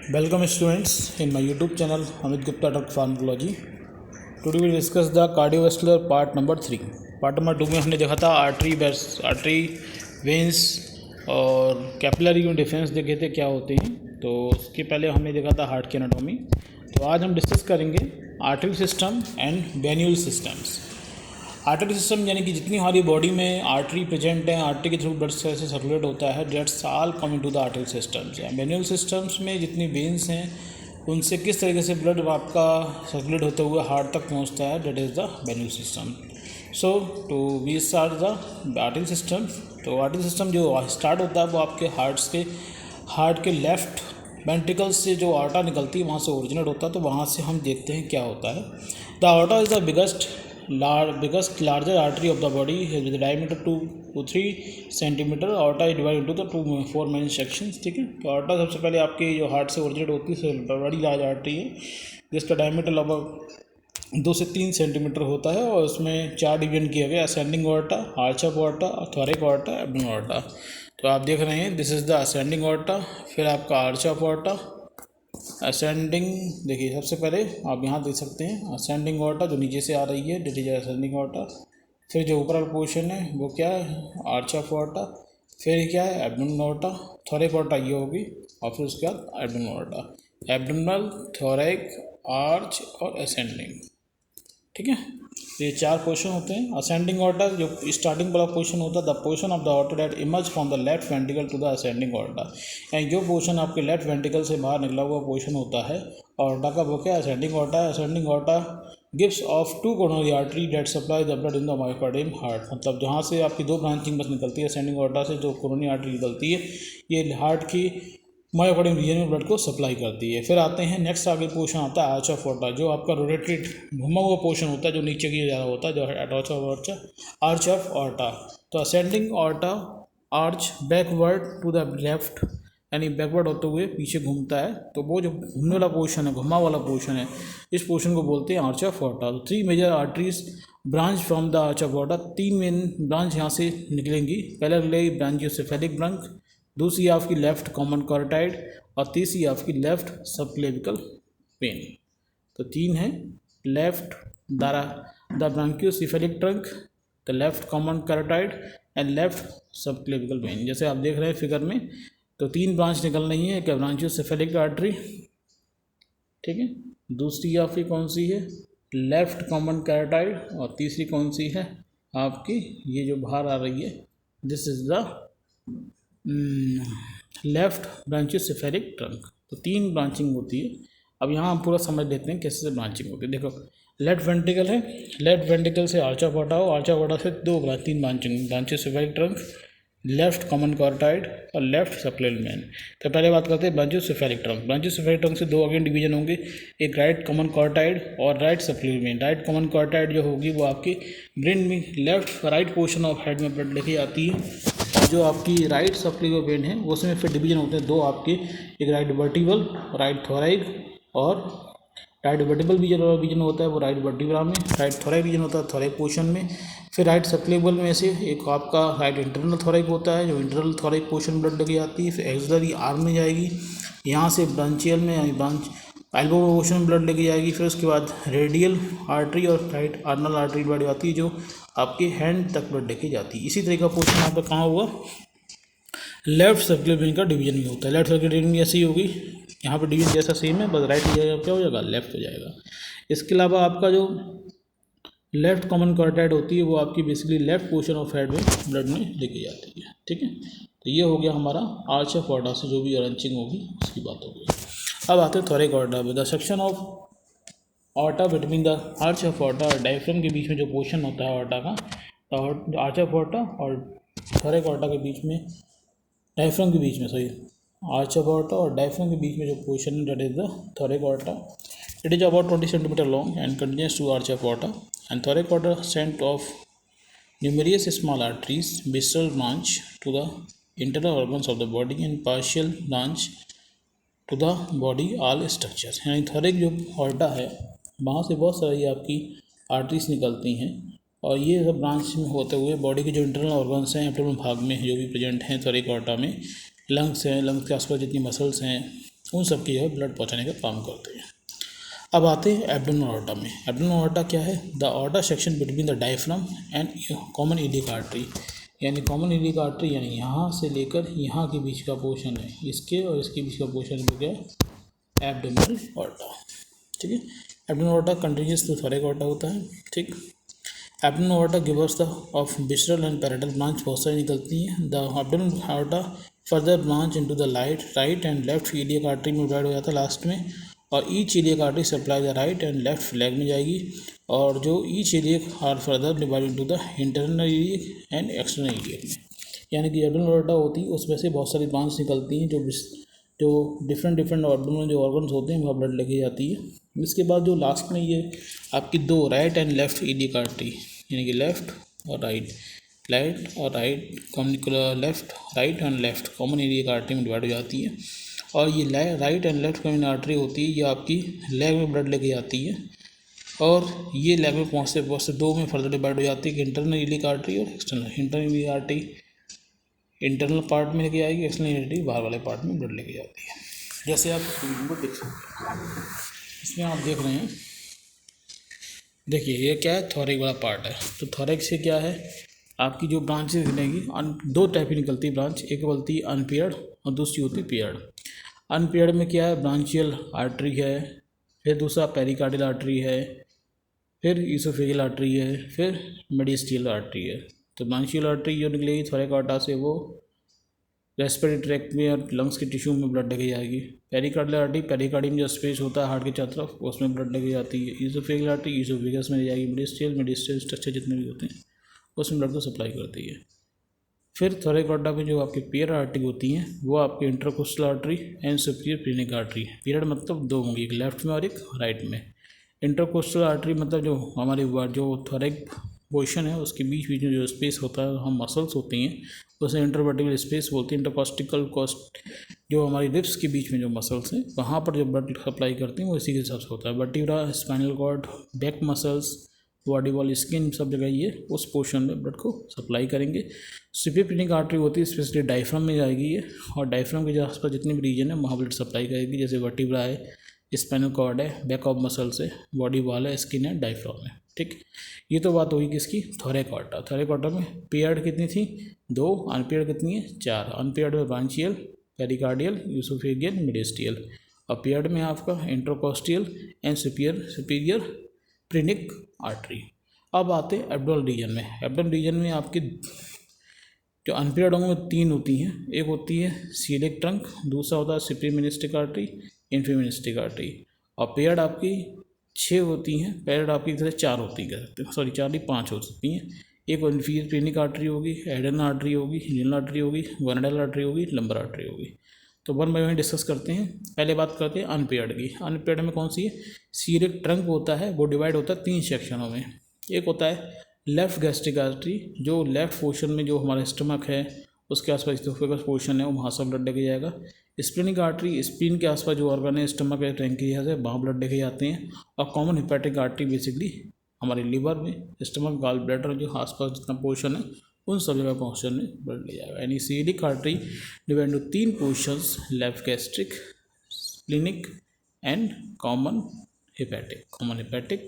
Welcome students in my YouTube channel Amit Gupta Doctor Pharmacology. Today we discuss the cardiovascular part number 3. Part number 2 में हमने देखा था artery veins और capillary में difference देखे थे क्या होते हैं. तो उसके पहले हमने देखा था हार्ट की एनाटॉमी. तो आज हम डिस्कस करेंगे artery system and venule systems. Artery system यानी कि जितनी हमारी बॉडी में आर्टरी प्रेजेंट है, आर्टरी के थ्रू ब्लड से सर्कुलेट होता है, that's all coming to the artery systems. Venule systems में जितनी वेन्स हैं उनसे किस तरीके से ब्लड आपका सर्कुलेट होते हुए हार्ट तक पहुंचता है, that is the venule system. So to we start the artery system. तो आर्टरी सिस्टम जो स्टार्ट होता है वो आपके हार्ट के लेफ्ट वेंट्रिकल से जो आर्टा निकलती है वहाँ से ओरिजिनेट होता है. तो वहाँ से हम देखते हैं क्या होता है. The aorta is the biggest larger artery of the body with a diameter 2 to 3 centimeter. aorta is divided into the 4 main sections. ठीक है. तो aorta सबसे पहले आपके जो हार्ट से ओरिजिनेट होती है बड़ी लार्ज आर्टरी है जिसका डायमीटर लगभग 2 से 3 सेंटीमीटर होता है और उसमें 4 डिवीजन किया गया: ascending aorta, arch of aorta, थोरैक aorta, abdominal aorta. तो आप देख रहे हैं this is the ascending aorta. फिर आपका आर्च ऑफ aorta, असेंडिंग. देखिए सबसे पहले आप यहाँ देख सकते हैं असेंडिंग aorta जो नीचे से आ रही है, डेट इज असेंडिंग aorta. फिर जो ऊपर वाला पोर्शन है वो क्या है, आर्च ऑफ aorta. फिर क्या है, एब्डोमिनल aorta. थोरैक aorta ये होगी और फिर उसके बाद abdominal aorta. Abdominal, thoracic, arch और असेंडिंग. ठीक है. ये 4 पोर्शन होते हैं. असेंडिंग aorta जो स्टार्टिंग वाला पोर्शन होता है, the portion of the aorta that emerge from the left ventricle to the ascending aorta. यानी जो पोर्शन आपके लेफ्ट वेंट्रिकल से बाहर निकला हुआ पोर्शन होता है aorta का, वो क्या है, ascending aorta. Ascending aorta gives off 2 coronary artery that supply the blood in the myocardium heart. मतलब जहाँ से आपकी 2 ब्रांचिंग बस निकलती है असेंडिंग aorta से, जो कोरोनरी आर्टरी निकलती है ये हार्ट की मायोकार्डियम रीजन में ब्लड को सप्लाई करती है. फिर आते हैं नेक्स्ट आगे पोर्शन आता है आर्च ऑफ aorta, जो आपका रोटेटेड घुमा हुआ पोर्शन होता है जो नीचे की जा रहा होता है, जो आर्च ऑफ aorta. तो ascending aorta arch backward to the left, यानी बैकवर्ड होते हुए पीछे घूमता है. तो वो जो घूमने वाला पोर्शन है, घुमा वाला पोर्शन है, इस पोर्शन को बोलते हैं आर्च ऑफ aorta. तो 3 major arteries branch from the arch of aorta. 3 main branch यहाँ से निकलेंगी. पहले निकलेगी ब्रांचियोसेफेलिक ब्रंक, दूसरी आपकी लेफ्ट कॉमन कॉर्टाइड और तीसरी आपकी लेफ्ट सबक्लेविकल वेन. तो 3 है left the brachiocephalic trunk, the left common carotid and left subclavian vein. जैसे आप देख रहे हैं फिगर में, तो 3 ब्रांच निकल रही है. एक ब्रांचियोसेफेलिक आर्टरी, ठीक है, दूसरी आपकी कौन सी है, लेफ्ट कॉमन कॉर्टाइड, और तीसरी कौन सी है आपकी ये जो बाहर आ रही है, this is the left brachiocephalic trunk. तो 3 ब्रांचिंग होती है. अब यहाँ हम पूरा समझ लेते हैं कैसे ब्रांचिंग होती है. देखो लेफ्ट वेंट्रिकल है, लेफ्ट वेंट्रिकल से आर्च ऑफ aorta हो, आर्च ऑफ aorta से 3 ब्रांचिंग: ब्रांचियोसेफेलिक ट्रंक, लेफ्ट कॉमन कॉर्टाइड और लेफ्ट सबक्लेविकल वेन. तो पहले बात करते हैं ब्रांचियोसेफेलिक ट्रंक. ब्रांचियोसेफेलिक ट्रंक से 2 अगेन डिवीजन होंगे, एक राइट कॉमन कॉर्टाइड और राइट सबक्लेविकल वेन. राइट कॉमन कॉर्टाइड जो होगी वो आपकी ब्रेन में left right portion of head में ब्लड लेके आती है. जो आपकी राइट सबक्लेविकल वेन है उसमें फिर डिवीजन होते हैं 2 आपके, एक राइट वर्टिबल, राइट थोरैक, और राइट वर्टिबल रीजन होता है वो राइट वर्टिब्रा में, राइट थोरैक रीजन होता है थोरैक पोर्शन में. फिर राइट सबक्लेविकल में से एक आपका राइट इंटरनल थोरैक होता है, जो इंटरनल थोरैक पोर्शन ब्लड लगी आती है. फिर एक्सिलरी आर्म में जाएगी, यहाँ से ब्रांचियल में यानी ब्रांच एल्बो पोर्शन में ब्लड लेके जाएगी. फिर उसके बाद रेडियल आर्टरी और राइट अर्नल आर्टरी ब्लड आती है जो आपके हैंड तक ब्लड लेके जाती है. इसी तरह का पोर्शन यहाँ पर कहाँ हुआ, लेफ्ट सर्कुलर वेन का डिवीजन भी होता है. लेफ्ट सर्कुलर वेन भी ऐसी होगी, यहाँ पर डिवीजन जैसा सेम है, बस राइट हो जाएगा, क्या हो जाएगा, लेफ्ट हो जाएगा. इसके अलावा आपका जो लेफ्ट कॉमन कॉर्टाइड होती है वो आपकी basically left portion of head में ब्लड में लेके जाती है. ठीक है. तो ये हो गया हमारा आर्च ऑफ aorta से जो भी ब्रांचिंग होगी उसकी बात होगी. अब आते हैं थोरैक aorta. The section of aorta between the arch of aorta और डायफ्राम के बीच में जो पोर्शन होता है aorta का, तो आर्च ऑफ aorta और थोरैक aorta के बीच में, डायफ्राम के बीच में, सॉरी, आर्च ऑफ aorta और डायफ्राम के बीच में जो पोर्शन है that is the thoracic aorta. It is about 20 centimetre long and continues to arch of aorta. And thoracic aorta sent off numerous small arteries, visceral branch to the internal organs of the body and partial branch to the body all structures. यानी थोरैक जो aorta है वहाँ से बहुत सारी आपकी arteries निकलती हैं और ये सब ब्रांच में होते हुए बॉडी के जो इंटरनल ऑर्गन्स हैं एब्डोमेन भाग में जो भी प्रेजेंट हैं थोरैक aorta में, लंग्स हैं, लंग्स के आसपास जितनी मसल्स हैं, उन सब की जो है ब्लड पहुँचाने का काम करते हैं। अब आते हैं एब्डोमिनल ऑर्टा में। एब्डोमिनल ऑर्टा क्या है? The aorta section between the diaphragm and common iliac artery, यानी कॉमन इलियक आर्टरी यानी यहाँ से लेकर यहाँ के बीच का पोर्शन है, इसके और इसके बीच का पोर्शन हो गया एब्डोमिनल ऑर्टा। ठीक है, abdominal aorta continues to thoracic aorta होता है। ठीक, abdominal aorta gives the off visceral and parietal branch बहुत सारी निकलती हैं। The abdominal aorta further branch into the right and left iliac artery में डिवाइड हो जाता है लास्ट में, और each iliac artery supply the right and left leg में जाएगी, और जो each iliac are further divide into the internal iliac and external iliac में, यानी कि एब्डोमिनल ऑर्टा होती है उसमें से बहुत सारी ब्रांच निकलती हैं जो डिफरेंट एब्डोमिनल जो ऑर्गन्स होते हैं वहाँ ब्लड लेके जाती है। इसके बाद जो लास्ट में ये आपकी दो right and left iliac artery, यानी कि लेफ्ट और right left right and left common iliac artery में डिवाइड हो जाती है, और ये right and left common artery होती है, ये आपकी लेग में ब्लड लेके जाती है, और ये लेग में पहुँचते दो में फर्दर डिवाइड हो जाती है कि इंटरनल इलियक आर्टरी और external. Internal iliac artery internal part में लेके आएगी, एक्सटर्नल आर्टरी बाहर वाले पार्ट में ब्लड लेके जाती है। जैसे आप को देख सकते हैं, इसमें आप देख रहे हैं, देखिए ये क्या है, थोरैक वाला पार्ट है। तो थोरैक से क्या है, आपकी जो ब्रांचेस निकलेंगी दो टाइप की निकलती है ब्रांच, एक बोलती है अनपेयर्ड और दूसरी होती है पेयर्ड। अनपेयर्ड में क्या है, ब्रांचियल आर्टरी है, फिर दूसरा पेरिकार्डियल आर्टरी है, फिर ईसोफेजियल आर्टरी है, फिर मेडिस्टियल आर्टरी है। तो ब्रांचियल आर्टरी जो निकलेगी थोरैक आर्टा से वो रेस्पिरेटरी ट्रैक्ट में और लंग्स के टिश्यू में ब्लड लेके जाएगी। पेरिकार्डियल आर्टरी पेरिकार्डियम जो स्पेस होता है हार्ट के चारों तरफ उसमें ब्लड लेके जाती है। ईसोफेजियल आर्टरी ईसोफेगस में जाएगी। मेडिस्टियल स्ट्रक्चर जितने भी होते हैं उसमें ब्लड को सप्लाई करती है। फिर थोरैक आर्टा में जो आपकी पेयर आर्टरी होती हैं वो आपकी intercostal artery and superior panic artery. Pair मतलब दो होंगी, एक लेफ्ट में और एक राइट में। इंटरकोस्टल आर्टरी मतलब जो हमारे जो थोरैक पोर्शन है उसके बीच में जो स्पेस होता है, हम मसल्स होती हैं उसे इंटरवर्टिकल स्पेस बोलते हैं। इंटरकॉस्टिकल कॉस्ट जो हमारी रिब्स के बीच में जो मसल्स हैं वहाँ पर जो ब्लड सप्लाई करते हैं वो इसी के हिसाब से होता है। Vertebra, spinal cord, back muscles, body wall, skin, सब जगह ये उस पोर्शन में ब्लड को सप्लाई करेंगे। सुपीरियर पेनिक आर्टरी होती है स्पेशली डायफ्राम में जाएगी ये, और डायफ्राम के आसपास जितने भी रीजन है वहाँ ब्लड सप्लाई करेगी। जैसे वर्टिब्रा है, स्पाइनल कॉर्ड है, बैक ऑफ मसल्स है, बॉडी वॉल है, स्किन है, डायफ्राम है। ठीक, ये तो बात हुई किसकी, थोरैक आर्टा। थोरैक आर्टा में पेयर्ड कितनी थी, दो, अनपेयर्ड कितनी है, चार। अनपेयर्ड में ब्रांचियल, पेरिकार्डियल, यूसोफेजियल, मेडिस्टियल, और पेयर्ड में आपका इंटरकोस्टियल एंड सुपीरियर पेनिक आर्टरी। अब आते हैं एब्डोमिनल रीजन में। एब्डोमिनल रीजन में आपकी जो अनपेयर्ड होंगे वो तीन होती हैं। एक होती है सीलिक ट्रंक, दूसरा होता है superior mesenteric artery, inferior mesenteric artery, और पेयर्ड आपकी 6 होती हैं। पेयर्ड आपकी तरह 4 होती है, सॉरी 4 नहीं 5 हो सकती हैं। एक इन्फीरियर पेनिक आर्टरी होगी, एडेनल आर्टरी होगी, रीनल आर्टरी होगी, गोनाडल आर्टरी होगी, लंबर आर्टरी होगी। तो वन बाय वन डिस्कस करते हैं। पहले बात करते हैं अनपेयर्ड की। अनपेयर्ड में कौन सी है, सीलिक ट्रंक होता है, वो डिवाइड होता है 3 सेक्शनों में। एक होता है लेफ़्ट गैस्ट्रिक आर्टरी, जो लेफ़्ट पोर्शन में जो हमारा स्टमक है उसके आसपास इसोफेगस पोर्शन है वहाँ से ब्लड लेके जाएगा। स्प्लीनिक आर्टरी, स्प्लीन के आसपास जो ऑर्गन है, स्टमक है, पैंक्रियास है, वहाँ ब्लड लेके जाते हैं। और कॉमन हेपेटिक आर्टरी बेसिकली हमारे लीवर में, स्टमक, गॉल ब्लैडर जो आसपास जितना पोर्शन है उन सब जगह पोर्शन में ब्लड ले जाएगा। यानी coeliac artery divide into 3 portions, left gastric, splenic and common hepatic,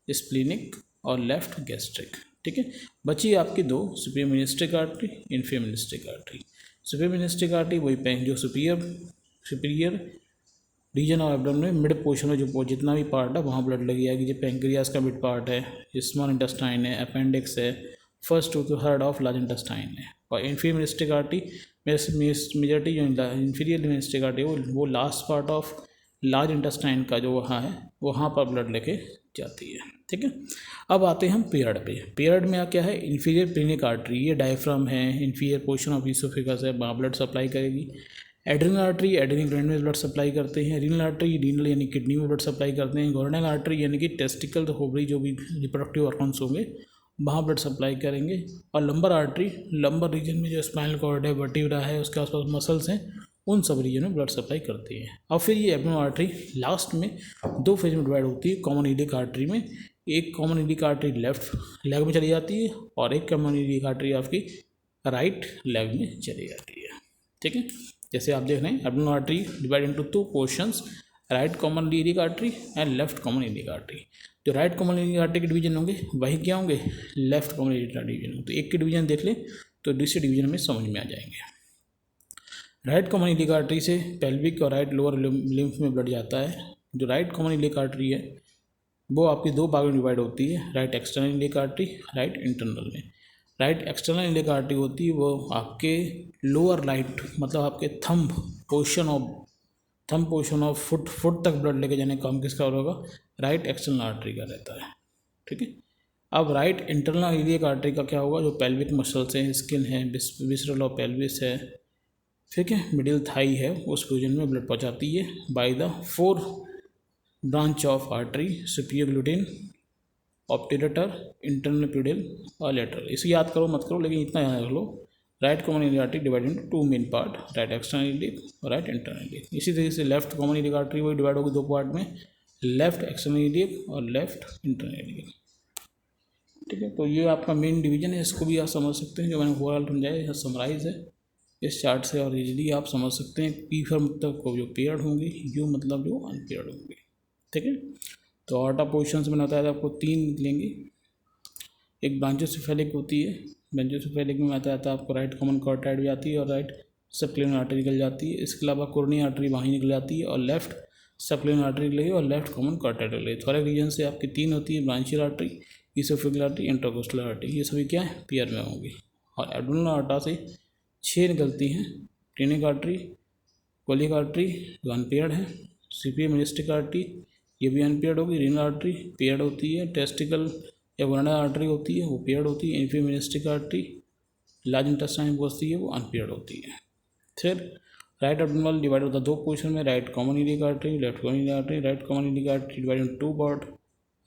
splenic और लेफ्ट गैस्ट्रिक। ठीक है, बची आपकी 2, superior mesenteric artery, inferior mesenteric artery. Superior mesenteric artery वही जो सुपीरियर रीजन और एब्डोमेन में मिड पोर्शन में जो जितना भी पार्ट है वहाँ ब्लड लगी जाएगी। जो पैंक्रियास का मिड पार्ट है, स्मॉल इंटेस्टाइन है, अपेंडिक्स है, first two third of large intestine है। और इन्फीरियर मेनिस्टिक आर्टरी मेजॉरिटी जो इन्फीरियर मेनिस्टिक आर्टरी वो last part of large intestine का जो वहाँ पर ब्लड लेके जाती है। ठीक है, अब आते हैं हम पेयर्ड पे। पेयर्ड में क्या है, इन्फीरियर पेनिक आर्टरी, ये डायफ्राम है, इन्फीरियर पोर्शन ऑफ ईसोफेगस है, वहाँ ब्लड सप्लाई करेगी। एड्रिनल आर्टरी एड्रिनल ग्लैंड में ब्लड सप्लाई करते हैं। रीनल आर्टरी रीनल यानी किडनी में ब्लड सप्लाई करते हैं। गोनाडल आर्टरी यानी कि टेस्टिकल, ओवरी जो भी रिप्रोडक्टिव ऑर्गन्स होंगे वहाँ ब्लड सप्लाई करेंगे। और लंबर आर्टरी, लंबर रीजन में जो स्पाइनल कॉर्ड है, वर्टिब्रा है, उसके आसपास मसल्स हैं, उन सब रीजन में ब्लड सप्लाई करती है। और फिर ये एब्डोमिनल आर्टरी लास्ट में 2 फेज में डिवाइड होती है। कॉमन इलियक आर्टरी में एक common iliac artery left leg में चली जाती है और एक कॉमन इलियक आर्टरी आपकी राइट लेग में चली जाती है। ठीक है, जैसे आप देख रहे हैं abdominal artery divide into 2 portions, right common iliac artery and left common iliac artery. जो राइट कॉमन इलियक आर्टरी के डिवीजन होंगे वही क्या होंगे, left common iliac artery division. तो एक के डिवीजन देख लें तो दूसरे डिवीजन में समझ में आ जाएंगे। राइट कॉमन इलियक आर्टरी से पेल्विक और राइट लोअर लिम्फ में ब्लड जाता है। जो राइट कॉमन इलियक आर्टरी है वो आपकी 2 भागों में डिवाइड होती है, right external iliac artery, right internal में। राइट एक्सटर्नल इलियक आर्टरी होती है वो आपके लोअर राइट मतलब आपके थंब पोर्शन ऑफ फुट तक ब्लड लेके जाने का काम किसका होगा, राइट एक्सटर्नल आर्टरी का रहता है। ठीक है। अब राइट इंटरनल इलियक आर्टरी का क्या होगा, जो पेल्विक मसल्स हैं, स्किन है, विसरल ऑफ पेल्विस है, ठीक है, मिडिल थाई है, उस रीजन में ब्लड पहुंचाती है by the 4 branch of artery, superior gluteal, obturator, internal pudendal और लेटरल। इसे याद करो मत करो, लेकिन इतना याद रख लो, right common iliac artery divide into 2 main part, right external iliac और राइट इंटरनल इलियक। इसी तरीके से लेफ्ट कॉमन इलियक आर्टरी वही डिवाइड होगी 2 पार्ट में, लेफ्ट एक्सटर्नल इलियक और लेफ्ट इंटरनल इलियक। ठीक है। तो ये आपका मेन डिवीजन है, इसको भी आप समझ सकते हैं, जो मैंने ओवरऑल समझाया यह समराइज है इस चार्ट से, और इजीली आप समझ सकते हैं। पी फॉर मतलब को जो पेयर्ड होंगे, यू मतलब जो अनपेयर्ड होंगे। ठीक है। तो ऑर्टा पोजिशंस में बताया था आपको 3 निकलेंगे। एक ब्रांचियोसेफेलिक होती है, ब्रांचियोसेफेलिक में बताया था आपको राइट कॉमन कार्टाइड भी आती है और राइट सबक्लेवियन आर्टरी निकल जाती है। इसके अलावा कोरोनरी आर्टरी वहीं निकल जाती है और लेफ्ट सबक्लेवियन आर्टरी निकलेगी और लेफ्ट कॉमन कार्टाइड निकलेगी। थोड़े रीजन से आपकी 3 होती है, branchial artery, oesophageal artery, intercostal artery, ये सभी क्या है, पेयर में होंगी। और एब्डोमिनल आर्टरी से 6 निकलती हैं, टेनिक आर्टरी, कोलिक आर्टरी जो अनपेयर्ड है, सुपीरियर मेनिस्टिक आर्टरी ये भी अनपेयर्ड होगी, रीनल आर्टरी पेयर्ड होती है, टेस्टिकल या वर्नल आर्टरी होती है वो पेयर्ड होती है, inferior mesenteric artery large intestine में पहुंचती है वो अनपेयर्ड होती है। फिर राइट एब्डोमिनल डिवाइड होता है 2 पोर्शन में, right common iliac artery, left common iliac artery. Right common iliac artery divide in 2 part,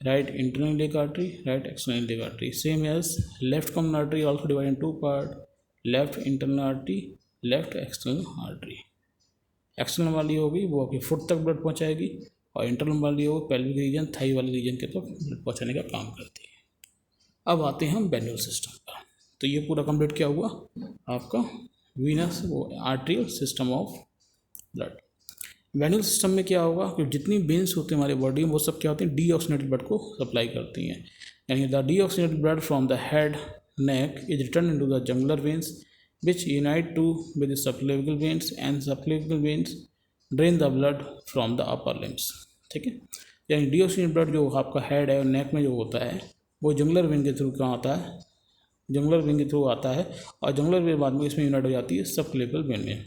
right internal iliac artery, right external iliac artery. Same as left common artery also divide in 2 part, left internal artery, left external artery. External वाली होगी वो आपकी foot तक blood पहुंचाएगी और internal वाली हो pelvic region, Thai वाले रीजन के तरफ ब्लड पहुंचाने का काम करती है। अब आते हैं हम वेन्यूल सिस्टम का। तो ये पूरा कंप्लीट क्या हुआ आपका वीनस वो arterial system of blood. Venule system में क्या होगा कि जितनी वेन्स होती हैं हमारे बॉडी में वो सब क्या होती हैं, डीऑक्सीनेटेड ब्लड को सप्लाई करती हैं। यानी the deoxygenated blood from the head neck is returned into the jugular veins which unite to with the subclavian veins and subclavian veins drain the blood from the upper limbs। ठीक है। यानी deoxygenated blood जो आपका head है और नेक में जो होता है वो जंगुलर वेन के थ्रू कहाँ आता है, जंगुलर वेन के थ्रू आता है और जंगुलर वेन बाद में इसमें यूनाइट हो जाती है सबक्लेवियल वेन में।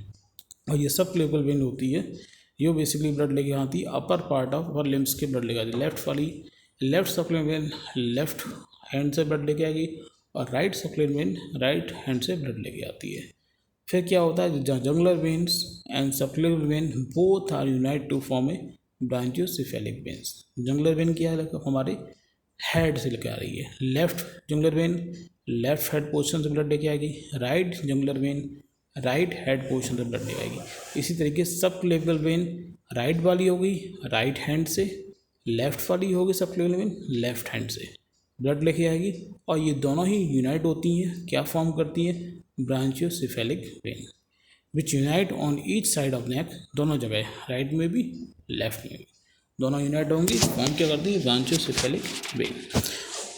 और ये सबक्लेवियल वेन होती है ये बेसिकली ब्लड लेके आती है upper part of upper limbs के ब्लड लेके आती है। लेफ्ट वाली left subclavian vein left hand से ब्लड लेके आएगी और right subclavian vein right hand से ब्लड लेके आती है। फिर क्या होता है, jugular veins and subclavian vein both are unite to form a brachiocephalic veins. Jugular vein क्या है, हमारे हेड से लेके आ रही है, left jugular vein left head portion से ब्लड लेके आएगी, right jugular vein right head portion से ब्लड लेके आएगी। इसी तरीके सबक्लेवियल वेन राइट वाली होगी राइट हैंड से, लेफ्ट वाली होगी सबक्लेवियल वेन लेफ्ट हैंड से ब्लड लेके आएगी और ये दोनों ही यूनाइट होती हैं, क्या फॉर्म करती हैं, brachiocephalic vein which unite on each side of neck, दोनों जगह राइट में भी लेफ्ट में भी दोनों यूनाइट होंगी, फॉर्म क्या करती है, brachiocephalic vein.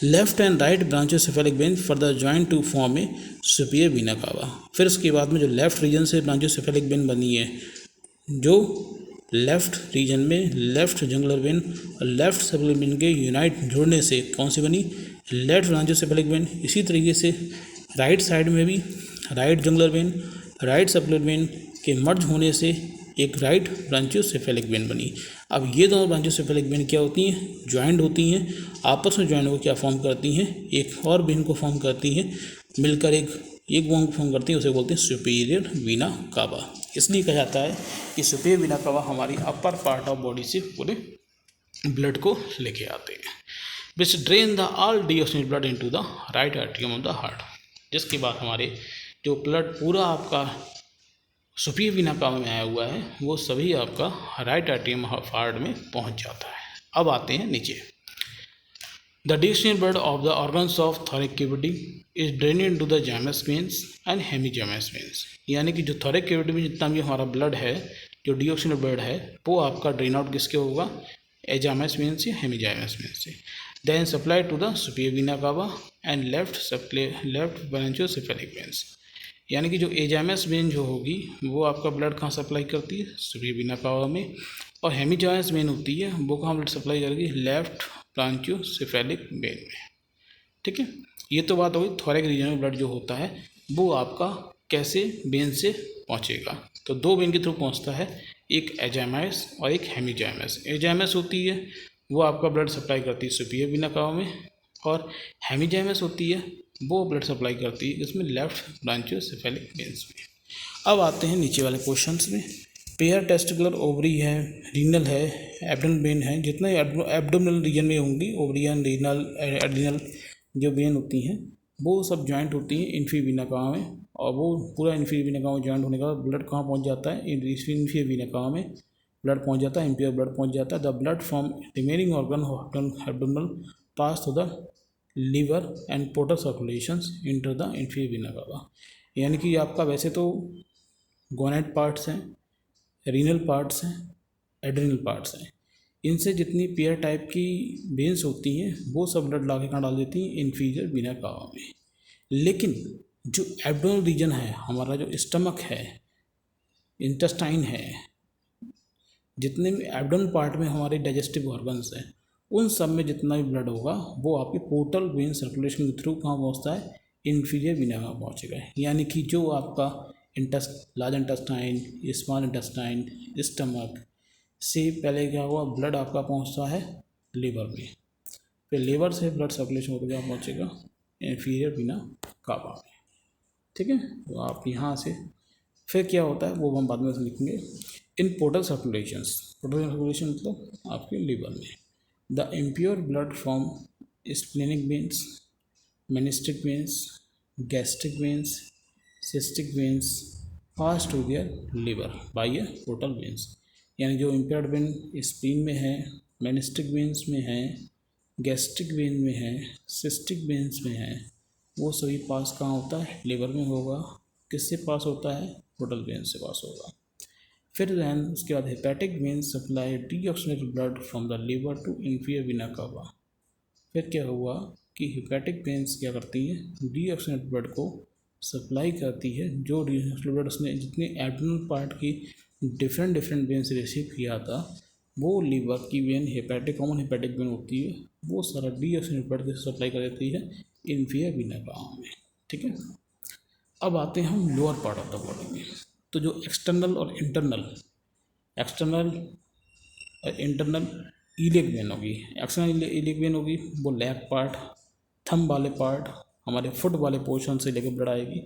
Left and right brachiocephalic vein further join to form a superior vena cava. फिर उसके बाद में जो लेफ्ट रीजन से ब्रांचियोसेफेलिक वेन बनी है, जो लेफ्ट रीजन में लेफ्ट जंगुलर वेन और लेफ्ट सबक्लेवियल वेन के यूनाइट जुड़ने से कौन सी बनी, लेफ्ट ब्रांचियोसेफेलिक वेन। इसी तरीके से राइट साइड में भी right jugular vein right subclavian when के मर्ज होने से एक राइट ब्रांचियोसेफेलिक वेन बनी। अब ये दोनों ब्रांचियोसेफेलिक वेन क्या होती हैं, ज्वाइंट होती हैं, आपस में ज्वाइंट होकर क्या फॉर्म करती हैं, एक और वेन को फॉर्म करती हैं, मिलकर एक वेन को फॉर्म करती हैं, उसे बोलते हैं सुपीरियर वीना कावा। इसलिए कहा जाता है कि सुपीरियर वीना कावा हमारी अपर पार्ट ऑफ बॉडी से पूरे ब्लड को लेके आते हैं, which drain the all deoxygenated blood into the right atrium of the heart. जिसके बाद हमारे जो ब्लड पूरा आपका सुपीरियर वीना कावा में आया हुआ है वो सभी आपका राइट एट्रियम ऑफ हार्ट में पहुंच जाता है। अब आते हैं नीचे। The distance blood of the organs of thoracic cavity is drain into the azygos veins and hemiazygos veins, यानी कि जो थोरैक कैविटी में जितना भी हमारा ब्लड है, जो डीऑक्सीजनेटेड ब्लड है, वो आपका ड्रेन आउट किसके होगा, एजाइमस वेन्स या हेमीजाइमस वेन्स से। Then supply to the superior vena cava and left brachiocephalic veins, यानी कि जो एजाइमस वेन जो होगी वो आपका ब्लड कहाँ सप्लाई करती है, सुपीरियर वेना कावा में, और हेमीजाइमस वेन होती है वो कहाँ ब्लड सप्लाई करेगी, लेफ्ट ब्रांचियोसेफेलिक वेन में। ठीक है, ये तो बात होगी थोरैक रीजन में ब्लड जो होता है वो आपका कैसे वेन से पहुँचेगा। तो दो वेन के थ्रू पहुँचता है, एक एजाइमस और एक हेमीजाइमस। एजाइमस होती है वो आपका ब्लड सप्लाई करती है सुपीरियर वेना कावा में, और हेमीजाइमस होती है वो ब्लड सप्लाई करती है इसमें लेफ्ट ब्रांचियोसेफेलिक वेन्स में। अब आते हैं नीचे वाले क्वेश्चंस में। पेयर टेस्टिकुलर ओवरी है, रीनल है, एब्डोमिनल वेन है, जितने एब्डोमिनल रीजन में होंगी ओवरियन, रीनल, एड्रिनल जो वेन होती हैं वो सब जॉइंट होती हैं इंफीरियर वेना कावा में, और वो पूरा इंफीरियर वेना कावा में जॉइंट होने के बाद ब्लड कहाँ पहुँच जाता है, इंफीरियर वेना कावा में ब्लड पहुँच जाता है, इम्प्योर ब्लड पहुँच जाता है। The blood from remaining organ abdominal pass to the liver and portal circulations into the inferior vena cava, यानी कि आपका वैसे तो गोनेट पार्ट्स हैं, रीनल पार्ट्स हैं, एड्रिनल पार्ट्स हैं, इनसे जितनी पेयर टाइप की वेन्स होती हैं वो सब ब्लड ला के कहाँ डाल देती हैं, इंफीरियर वेना कावा में। लेकिन जो एब्डोमिनल रीजन है, हमारा जो स्टमक है, इंटेस्टाइन है, जितने भी एब्डोमिनल पार्ट में हमारे डाइजेस्टिव ऑर्गन्स हैं, उन सब में जितना भी ब्लड होगा वो आपके पोर्टल वेन सर्कुलेशन के थ्रू कहाँ पहुँचता है, इंफीरियर वेना कावा पहुँचेगा। यानी कि जो आपका large intestine, small intestine, stomach से पहले क्या हुआ, ब्लड आपका पहुंचता है लीवर में, फिर लीवर से ब्लड सर्कुलेशन होकर क्या पहुंचेगा, इंफीरियर वेना कावा में। ठीक है, तो आप यहाँ से फिर क्या होता है वो हम बाद में लिखेंगे। इन पोर्टल सर्कुलेशन मतलब आपके लीवर में, the impure blood from splenic veins, mesenteric veins, gastric veins, cystic veins pass to there liver by a portal veins, यानी जो इम्प्योर्ड वेन स्प्लीन में है, मेनिस्टिक वेन्स में है, गैस्ट्रिक वेन में है, सिस्टिक वेन्स में है, वो सभी पास कहाँ होता है, लिवर में होगा। किससे पास होता है, पोर्टल वेन से पास होगा। फिर दैन उसके बाद hepatic veins supply deoxygenated blood from the liver to inferior vena cava. फिर क्या हुआ कि हेपेटिक वेन्स क्या करती हैं, डीऑक्सीजनेटेड ब्लड को सप्लाई करती है, जो डीऑक्सीजनेटेड ब्लड उसने जितने एब्डोमिनल पार्ट की डिफरेंट वेन से रिसीव किया था, वो लीवर की वेन कॉमन हेपेटिक वेन होती है, वो सारा डीऑक्सीजनेटेड ब्लड की सप्लाई कर देती है इंफीरियर वेना कावा में। ठीक है, अब आते हैं हम lower part of the body में। तो जो एक्सटर्नल और इंटरनल इलियक वेन होगी, एक्सटर्नल इलियक वेन होगी वो लेग पार्ट, थंब वाले पार्ट, हमारे फुट वाले पोर्शन से लेकर ब्लड आएगी।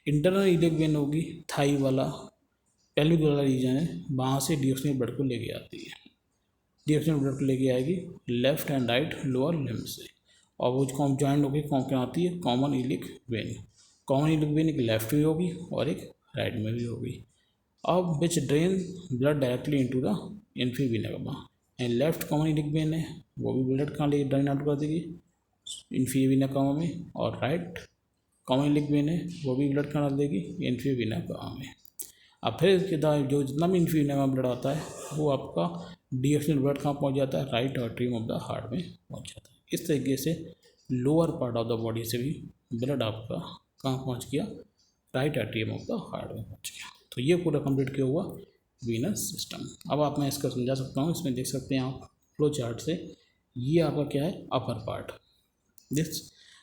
इंटरनल इलियक वेन होगी थाई वाला, पेल्विक वाला रीजन है, वहाँ से डीऑक्सीजनेटेड ब्लड को लेके आती है, डीऑक्सीजनेटेड ब्लड को लेके आएगी left and right lower limb से, और वो जॉइंट होगी क्या आती है, common iliac vein. Common iliac vein एक लेफ्ट में होगी और एक राइट में भी होगी। अब which drain blood directly into the inferior vena cava, and left common iliac vein है वो भी ब्लड कहाँ ले ड्रेन आउट कर देगी, इंफीरियर वेना कावा में, और राइट कॉमन इलियक वेन है वो भी ब्लड कहाँ डाल देगी, इंफीरियर वेना कावा में। अब फिर इसके बाद जो जितना भी इंफीरियर वेना कावा ब्लड आता है वो आपका डीऑक्सीजनेटेड ब्लड कहाँ पहुँच जाता है, right artery of the heart में पहुँच जाता है। इस तरीके से lower part of the body से भी ब्लड आपका कहाँ पहुँच गया, right artery of the heart में पहुँच गया। तो ये पूरा कंप्लीट किया हुआ वीनस सिस्टम। अब आप मैं इसका समझा सकता हूँ, इसमें देख सकते हैं आप फ्लो चार्ट से, ये आपका क्या है, upper part, this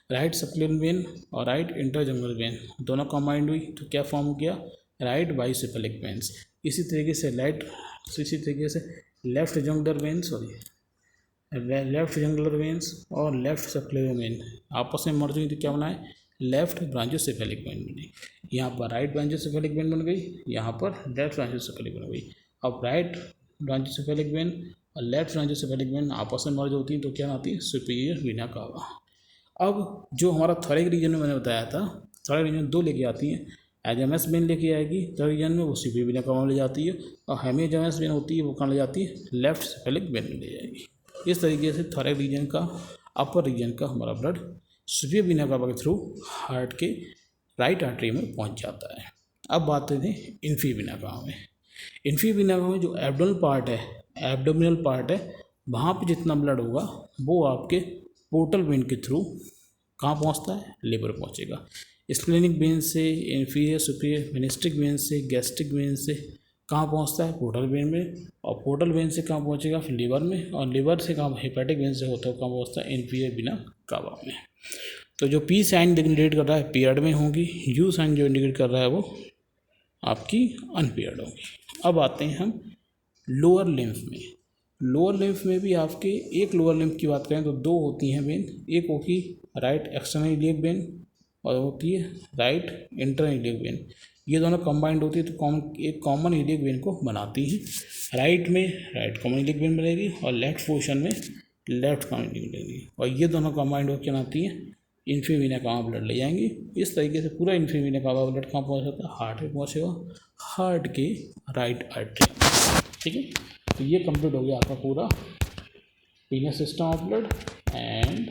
right spleen when और राइट इंटरजंगल वेन दोनों कंबाइंड हुई तो क्या फॉर्म हो गया, राइट बाइसेफेलिक वेन्स। इसी तरीके से लेफ्ट जंगुलर वेन्स और लेफ्ट सप्लिन वेन आपस में मर्ज हुई तो क्या बनाए, लेफ्ट ब्रांचियोसेफेलिक वेन बनी। यहाँ पर राइट ब्रांचियोसेफेलिक वेन बन गई, यहाँ पर लेफ्ट ब्रांचियोसेफेलिक बन गई। अब राइट ब्रांचियोसेफेलिक वेन और लेफ्ट ब्रांचियोसेफेलिक वेन आपस में मर्ज होती हैं तो क्या आती है, सुपीरियर वेना कावा। अब जो हमारा थोरैक रीजन में मैंने बताया था, थोरैक रीजन दो लेके आती हैं, एजाइमस वेन लेके आएगी थोरैक रीजन में, वो सुपीरियर वेना कावा में ले जाती है, और हेमीजाइमस वेन होती है वो कहाँ ले जाती है, लेफ्ट सेफेलिक वेन में ले जाएगी। इस तरीके से थोरैक रीजन का अपर रीजन का हमारा ब्लड सुपिरियर वीना कावा के थ्रू हार्ट के राइट आर्टरी में पहुंच जाता है। अब बात करते हैं इन्फीरियर वीना कावा में। इन्फीरियर वीना कावा में जो एब्डोमिनल पार्ट है वहाँ पे जितना ब्लड होगा वो आपके पोर्टल वेन के थ्रू कहाँ पहुँचता है, लिवर पहुँचेगा। स्प्लेनिक वेन से, इन्फीरियर सुपीरियर वेनिस्टिक वेन से, गैस्ट्रिक वेन से कहाँ पहुँचता है, पोर्टल वेन में, और पोर्टल वेन से कहाँ पहुँचेगा, फिर लिवर में, और लिवर से कहाँ हेपेटिक वेन से होता है कहाँ पहुँचता है, इन्फीरियर वीना कावा में। तो जो पी साइन इंडिकेट कर रहा है पीरियड में होगी, यू साइन जो इंडिकेट कर रहा है वो आपकी अनपीरियड होगी। अब आते हैं हम लोअर लिम्फ में। लोअर लिम्फ में भी आपके एक लोअर लिम्फ की बात करें तो दो होती हैं वेन, एक होगी राइट एक्सटर्नल इलियक वेन और होती है राइट इंटरनल इलियक वेन। ये दोनों कंबाइंड होती है तो एक कॉमन इलियक वेन को बनाती हैं। राइट में राइट कॉमन इलियक वेन बनेगी और लेफ्ट पोर्शन में लेफ्ट कॉमन इलियक बनेगी, और ये दोनों कंबाइंड होकर बनाती हैं इन्फीरियर वीना कावा ब्लड ले जाएंगी। इस तरीके से पूरा इन्फीरियर वीना कावा ब्लड कहाँ पहुँच जाता है, हार्ट में पहुँचेगा, हार्ट के राइट आर्टरी। ठीक है, तो ये कंप्लीट हो गया आपका पूरा venous system of blood and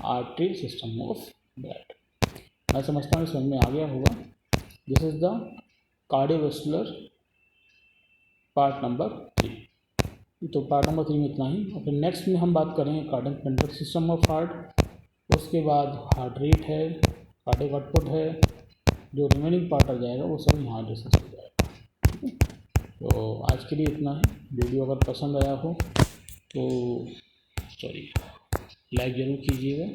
artery system of blood. मैं समझता हूँ समझ में आ गया होगा। This is the cardiovascular part number 3। तो पार्ट नंबर 3 में इतना ही, और फिर नेक्स्ट में हम बात करेंगे कार्डियक सिस्टम ऑफ हार्ट, उसके बाद हार्ट रेट है, कार्डियक आउटपुट है, जो रिमेनिंग पार्ट आ जाएगा वो सब यहाँ डिस्कस हो जाएगा। ठीक है, तो आज के लिए इतना है। वीडियो अगर पसंद आया हो तो लाइक ज़रूर कीजिएगा,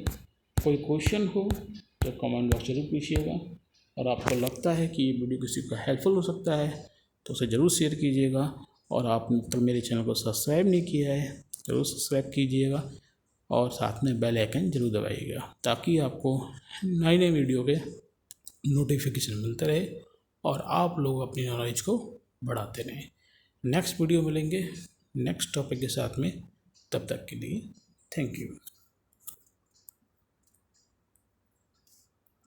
कोई क्वेश्चन हो तो कमेंट बॉक्स जरूर पूछिएगा, और आपको लगता है कि ये वीडियो किसी को हेल्पफुल हो सकता है तो उसे ज़रूर शेयर कीजिएगा, और आपने अब तक मेरे चैनल को सब्सक्राइब नहीं किया है ज़रूर सब्सक्राइब कीजिएगा, और साथ में बेल आइकन जरूर दबाइएगा ताकि आपको नए नए वीडियो के नोटिफिकेशन मिलते रहे और आप लोग अपनी नॉलेज को बढ़ाते रहें। नेक्स्ट वीडियो मिलेंगे नेक्स्ट टॉपिक के साथ में, तब तक के लिए थैंक यू।